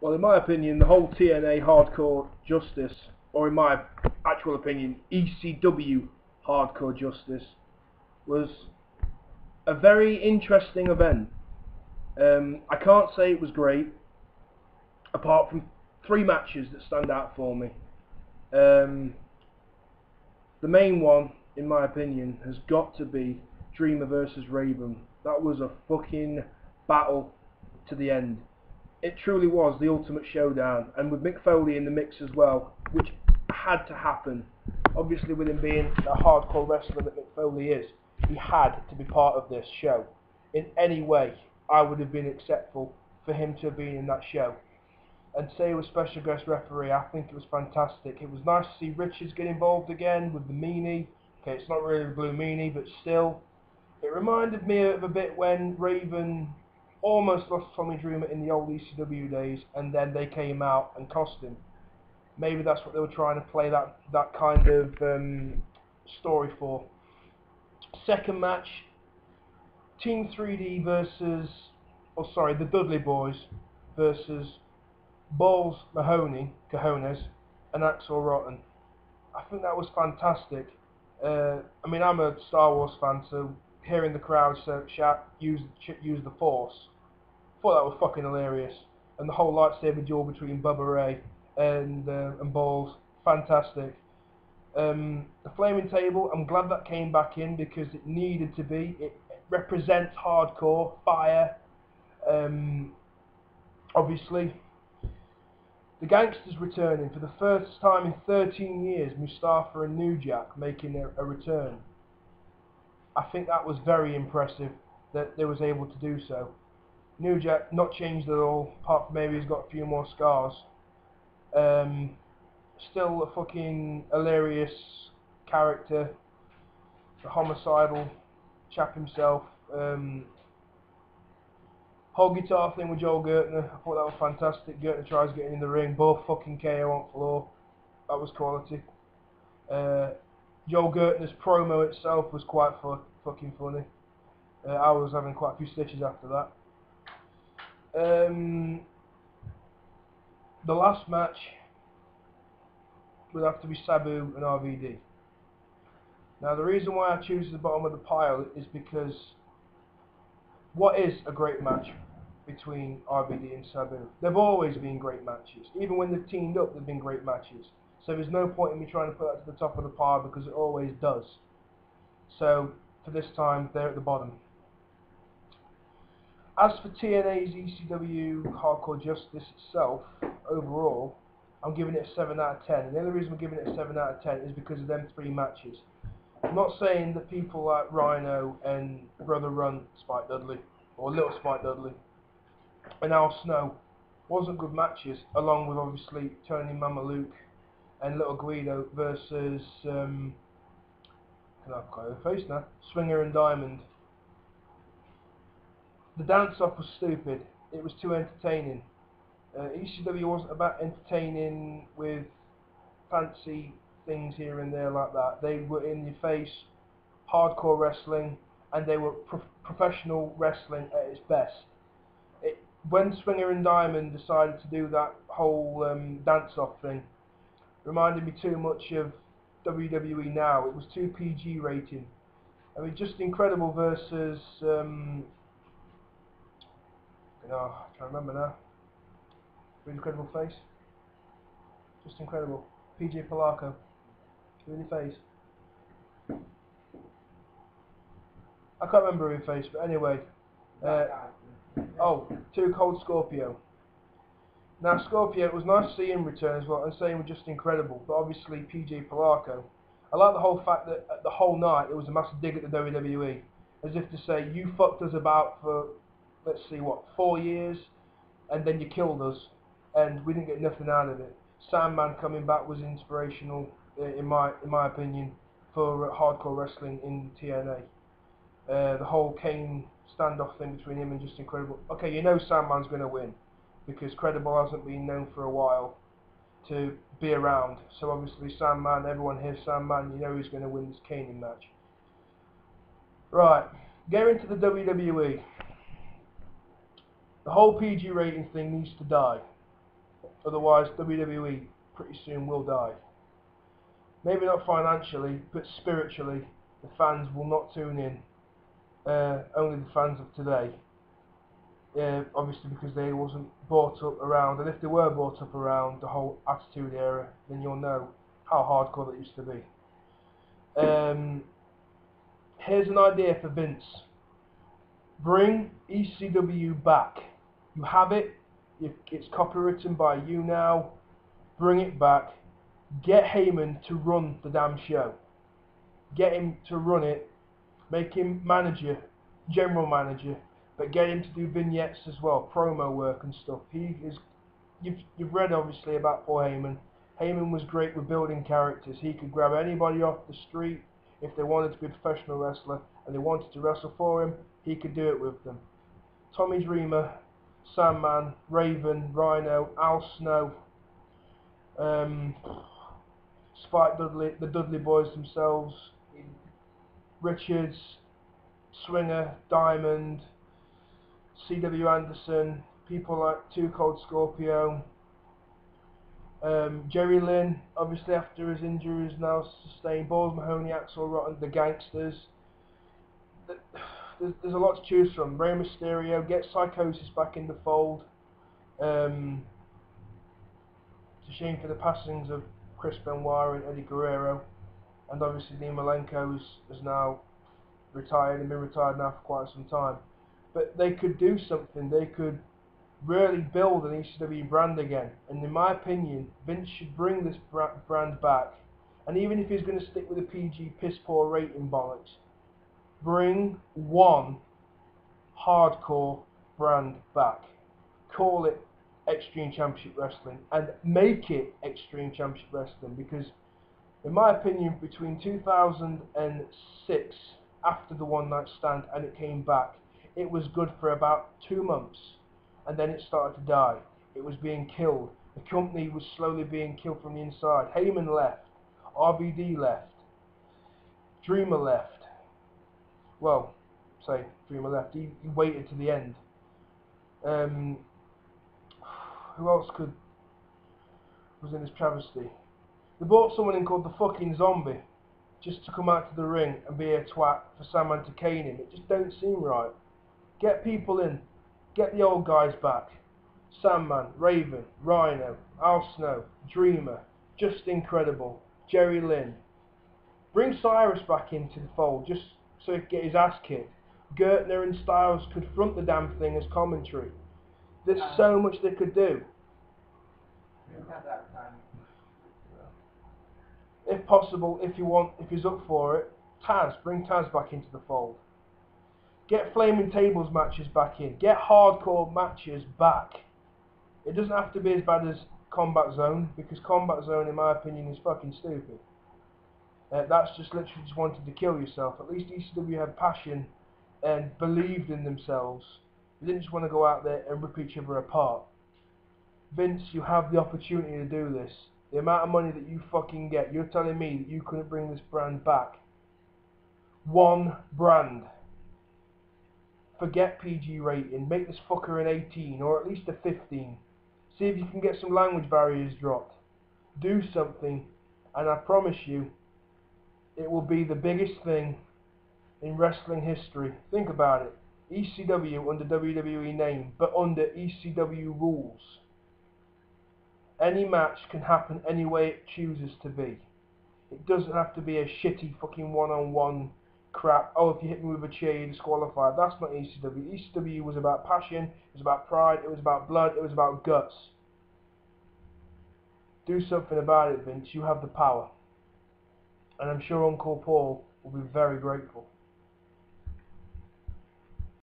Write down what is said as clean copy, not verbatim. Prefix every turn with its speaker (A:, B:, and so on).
A: Well, in my opinion, the whole TNA Hardcore Justice, or in my actual opinion, ECW Hardcore Justice, was a very interesting event. I can't say it was great, apart from 3 matches that stand out for me. The main one, in my opinion, has got to be Dreamer versus Raven. That was a fucking battle to the end. It truly was the ultimate showdown, and with Mick Foley in the mix as well, which had to happen. Obviously, with him being a hardcore wrestler that Mick Foley is, he had to be part of this show. In any way, I would have been acceptable for him to have been in that show. And say he was special guest referee, I think it was fantastic. It was nice to see Richards get involved again with the meanie. Okay, it's not really a blue meanie, but still. It reminded me of a bit when Raven almost lost Tommy Dreamer in the old ECW days, and then they came out and cost him. Maybe that's what they were trying to play that kind of story for. Second match, Team 3D versus, the Dudley Boys versus Balls Mahoney, Cojones, and Axel Rotten. I think that was fantastic. I mean, I'm a Star Wars fan, so hearing the crowd shout, use the Force, I thought that was fucking hilarious. And the whole lightsaber duel between Bubba Ray and Balls, fantastic. The Flaming Table, I'm glad that came back in because it needed to be. It represents hardcore, fire, obviously. The Gangsters returning for the first time in 13 years, Mustafa and New Jack making a return. I think that was very impressive that they was able to do so. New Jack not changed at all, apart from maybe he's got a few more scars. Still a fucking hilarious character, the homicidal chap himself. Whole guitar thing with Joel Gertner, I thought that was fantastic. Gertner tries getting in the ring, both fucking KO on floor. That was quality. Joel Gertner's promo itself was quite fucking funny. I was having quite a few stitches after that. The last match would have to be Sabu and RVD. Now the reason why I choose the bottom of the pile is because what is a great match between RVD and Sabu? They've always been great matches. Even when they've teamed up, they've been great matches. So there's no point in me trying to put that to the top of the pile because it always does. So for this time, they're at the bottom. As for TNA's ECW Hardcore Justice itself, overall, I'm giving it a 7 out of 10. And the only reason I'm giving it a 7 out of 10 is because of them 3 matches. I'm not saying that people like Rhino and Brother Run Spike Dudley, or Little Spike Dudley, and Al Snow wasn't good matches, along with obviously Tony Mama Luke and Little Guido versus, can I call her face now? Swinger and Diamond. The dance-off was stupid. It was too entertaining. ECW wasn't about entertaining with fancy things here and there like that. They were in your face, hardcore wrestling, and they were professional wrestling at its best. When Swinger and Diamond decided to do that whole dance-off thing, reminded me too much of WWE now. It was too PG rating. I mean, Just Incredible versus I can't remember now. Really Incredible face. Just Incredible. PJ Polaco. Really face. I can't remember who face, but anyway. Too Cold Scorpio. Now Scorpio, it was nice to see him return as well, and same with Just Incredible, but obviously PJ Polaco. I like the whole fact that the whole night it was a massive dig at the WWE, as if to say, you fucked us about for, let's see, what, 4 years, and then you killed us, and we didn't get nothing out of it. Sandman coming back was inspirational, in my opinion, for hardcore wrestling in TNA. The whole Kane standoff thing between him and Just Incredible. Okay, you know Sandman's going to win, because Credible hasn't been known for a while to be around. So obviously Sandman, everyone hears Sandman, you know who's going to win this Kane match. Right, getting to the WWE. The whole PG rating thing needs to die. Otherwise, WWE pretty soon will die. Maybe not financially, but spiritually, the fans will not tune in. Only the fans of today. Obviously because they wasn't brought up around, and if they were brought up around the whole Attitude Era, then you'll know how hardcore that used to be. Here's an idea for Vince. Bring ECW back. You have it. It's copywritten by you now. Bring it back. Get Heyman to run the damn show. Get him to run it. Make him manager, general manager, but get him to do vignettes as well, promo work and stuff. He is. You've read obviously about Paul Heyman. Heyman was great with building characters. He could grab anybody off the street if they wanted to be a professional wrestler and they wanted to wrestle for him. He could do it with them. Tommy Dreamer, Sandman, Raven, Rhino, Al Snow, Spike Dudley, the Dudley Boys themselves, Richards, Swinger, Diamond, C.W. Anderson, people like Too Cold Scorpio, Jerry Lynn, obviously after his injuries now sustained, Balls Mahoney, Axel Rotten, the Gangsters. There's a lot to choose from. Rey Mysterio, get Psychosis back in the fold. It's a shame for the passings of Chris Benoit and Eddie Guerrero, and obviously Dean Malenko is now retired and been retired now for quite some time. But they could do something. They could really build an ECW brand again. And in my opinion, Vince should bring this brand back. And even if he's going to stick with the PG piss poor rating bollocks, bring one hardcore brand back. Call it Extreme Championship Wrestling and make it Extreme Championship Wrestling, because in my opinion, between 2006, after the One Night Stand, and it came back, it was good for about 2 months, and then it started to die. It was being killed. The company was slowly being killed from the inside. Heyman left. RVD left. Dreamer left. Well, say Dreamer left. He waited to the end. Who else was in this travesty? They brought someone in called the fucking Zombie, just to come out to the ring and be a twat for Sandman to cane him. It just don't seem right. Get people in. Get the old guys back. Sandman, Raven, Rhino, Al Snow, Dreamer, Just Incredible, Jerry Lynn. Bring Cyrus back into the fold just so he could get his ass kicked. Gertner and Styles could front the damn thing as commentary. There's so much they could do. If possible, if he's up for it, bring Taz back into the fold. Get Flaming Tables matches back in. Get hardcore matches back. It doesn't have to be as bad as Combat Zone, because Combat Zone, in my opinion, is fucking stupid. That's just literally just wanted to kill yourself. At least ECW had passion and believed in themselves. They didn't just want to go out there and rip each other apart. Vince, you have the opportunity to do this. The amount of money that you fucking get, you're telling me that you couldn't bring this brand back. One brand. Forget PG rating. Make this fucker an 18 or at least a 15. See if you can get some language barriers dropped. Do something, and I promise you, it will be the biggest thing in wrestling history. Think about it. ECW under WWE name, but under ECW rules. Any match can happen any way it chooses to be. It doesn't have to be a shitty fucking one-on-one crap. Oh, if you hit me with a chair, you're disqualified. That's not ECW. ECW was about passion, it was about pride, it was about blood, it was about guts. Do something about it, Vince. You have the power. And I'm sure Uncle Paul will be very grateful.